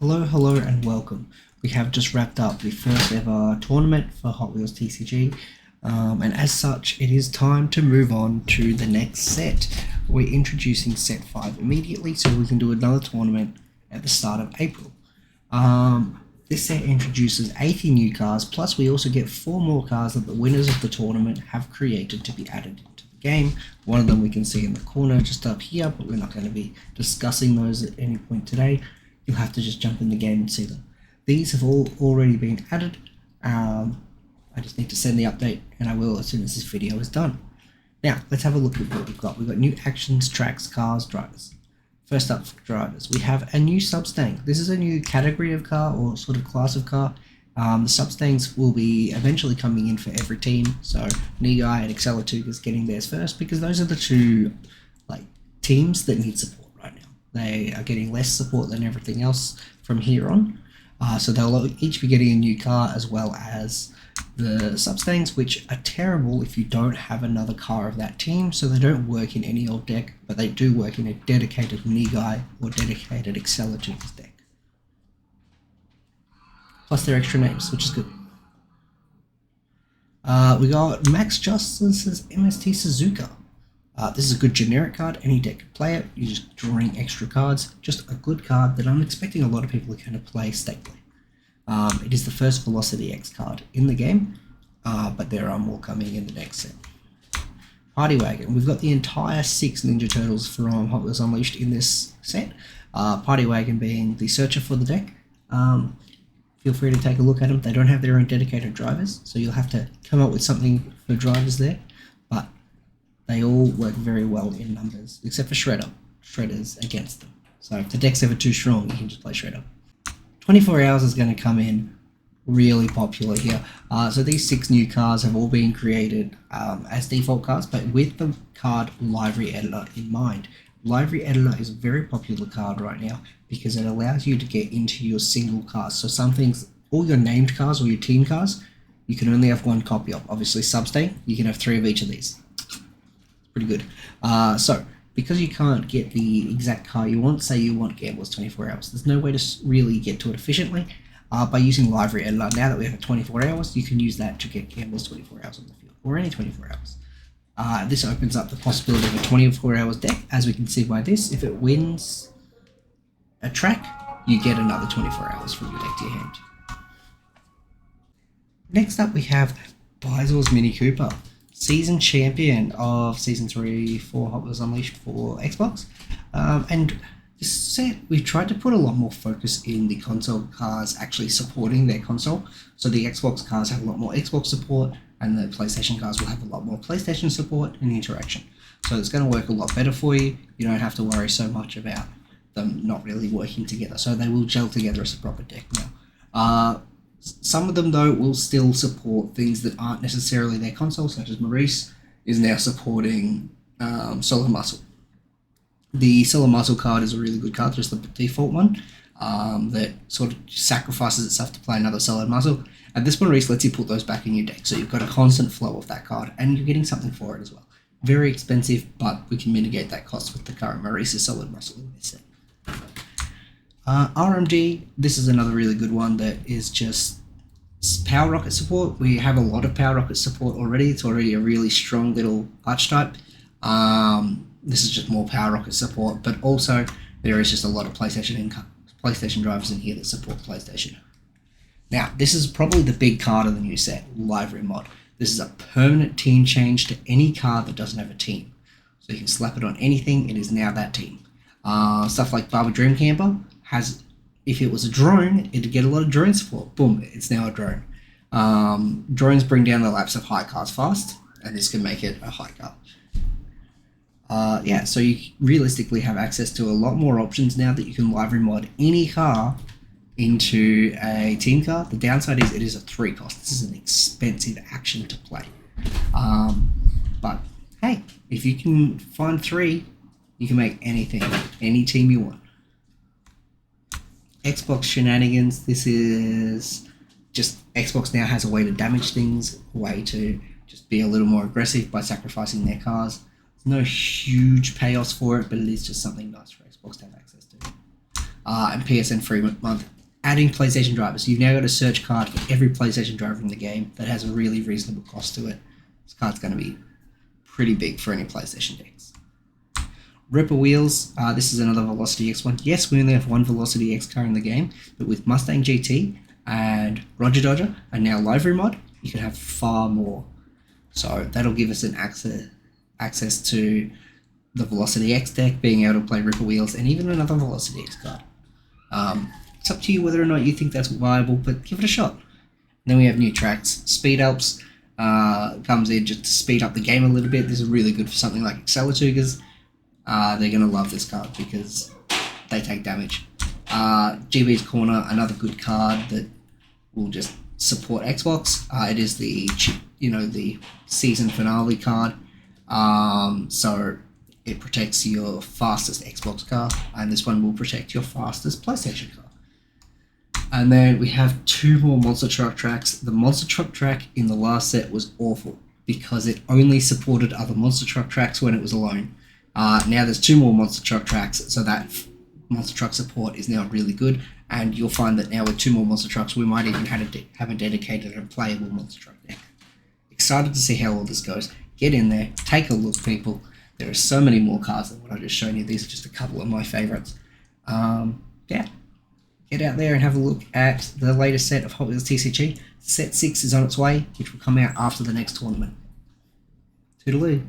Hello, and welcome. We have just wrapped up the first ever tournament for Hot Wheels TCG, and as such, it is time to move on to the next set. We're introducing set 5 immediately, so we can do another tournament at the start of April. This set introduces 80 new cars, plus we also get 4 more cars that the winners of the tournament have created to be added into the game. One of them we can see in the corner just up here, but we're not going to be discussing those at any point today. You'll have to just jump in the game and see them. These have all already been added. I just need to send the update, and I will as soon as this video is done. Now, let's have a look at what we've got. We've got new actions, tracks, cars, drivers. First up for drivers, we have a new Substang. This is a new category of car, or sort of class of car. The Substangs will be eventually coming in for every team, so Nigai and Accelerator is getting theirs first, because those are the two teams that need support right now. They are getting less support than everything else from here on. So they'll each be getting a new car, as well as the Substangs, which are terrible if you don't have another car of that team, so they don't work in any old deck, but they do work in a dedicated Nigai or dedicated Accelerator deck. Plus they're extra names, which is good. We got Max Justice's MST Suzuka. This is a good generic card, any deck can play it, you're just drawing extra cards, just a good card that I'm expecting a lot of people are going to play stably. It is the first Velocity X card in the game, but there are more coming in the next set. Party Wagon, we've got the entire 6 Ninja Turtles from Hot Wheels Unleashed in this set, Party Wagon being the searcher for the deck. Feel free to take a look at them. They don't have their own dedicated drivers, so you'll have to come up with something for drivers there, but they all work very well in numbers, except for Shredder. Shredder's against them. So if the deck's ever too strong, you can just play Shredder. 24 Hours is going to come in really popular here. So these 6 new cars have all been created as default cards, but with the card Library Editor in mind. Library Editor is a very popular card right now because it allows you to get into your single cars. So some things, all your named cars or your team cars, you can only have 1 copy of. Obviously Substang, you can have 3 of each of these. Pretty good. So because you can't get the exact car you want, say you want Gambler's 24 Hours, there's no way to really get to it efficiently. By using Library Editor, now that we have 24 hours, you can use that to get Gambler's 24 Hours on the field, or any 24 hours. This opens up the possibility of a 24 hours deck, as we can see by this. If it wins a track, you get another 24 hours from your deck to your hand. Next up we have Bizor's Mini Cooper, season champion of Season 3 for Hot Wheels Unleashed for Xbox. And this set, we've tried to put a lot more focus in the console cars actually supporting their console. So the Xbox cars have a lot more Xbox support, and the PlayStation cars will have a lot more PlayStation support and interaction. So it's going to work a lot better for you. You don't have to worry so much about them not really working together. So they will gel together as a proper deck now. Some of them, though, will still support things that aren't necessarily their console, such as Maurice is now supporting Solid Muscle. The Solid Muscle card is a really good card, just the default one, that sort of sacrifices itself to play another Solid Muscle. And this Maurice lets you put those back in your deck, so you've got a constant flow of that card, and you're getting something for it as well. Very expensive, but we can mitigate that cost with the current Maurice's Solid Muscle in this set. RMG, this is another really good one that is just Power Rocket support. We have a lot of Power Rocket support already. It's already a really strong little archetype. This is just more Power Rocket support, but also there is just a lot of PlayStation drivers in here that support PlayStation. Now, this is probably the big card of the new set, Library Mod. This is a permanent team change to any card that doesn't have a team. So you can slap it on anything, it is now that team. Stuff like Barber Dream Camper has, if it was a drone, it'd get a lot of drone support. Boom, it's now a drone. Drones bring down the laps of high cars fast, and this can make it a high car. So you realistically have access to a lot more options now that you can library mod any car into a team car. The downside is it is a 3 cost. This is an expensive action to play. But hey, if you can find 3, you can make anything, any team you want. Xbox shenanigans. This is just Xbox now has a way to damage things, a way to just be a little more aggressive by sacrificing their cars. There's no huge payoffs for it, but it is just something nice for Xbox to have access to. and PSN free month. Adding PlayStation drivers. You've now got a search card for every PlayStation driver in the game that has a really reasonable cost to it. This card's going to be pretty big for any PlayStation decks. Ripper Wheels. This is another Velocity X one. Yes, we only have one Velocity X car in the game, but with Mustang GT and Roger Dodger and now Livery Mod, you can have far more. So that'll give us an access to the Velocity X deck, being able to play Ripper Wheels, and even another Velocity X card. It's up to you whether or not you think that's viable, but give it a shot. Then we have new tracks. Speed Ups comes in just to speed up the game a little bit. This is really good for something like Accelatugers. They're going to love this card because they take damage. GB's Corner, another good card that will just support Xbox. It is the season finale card. So it protects your fastest Xbox car, and this one will protect your fastest PlayStation car. And then we have 2 more Monster Truck tracks. The Monster Truck track in the last set was awful because it only supported other Monster Truck tracks when it was alone. Now there's 2 more Monster Truck tracks, so that Monster Truck support is now really good, and you'll find that now with 2 more Monster Trucks, we might even have a dedicated and playable Monster Truck deck. Excited to see how all this goes. Get in there, take a look, people. There are so many more cards than what I've just shown you. These are just a couple of my favorites. Yeah. Get out there and have a look at the latest set of Hot Wheels TCG. Set 6 is on its way, which will come out after the next tournament. Toodaloo.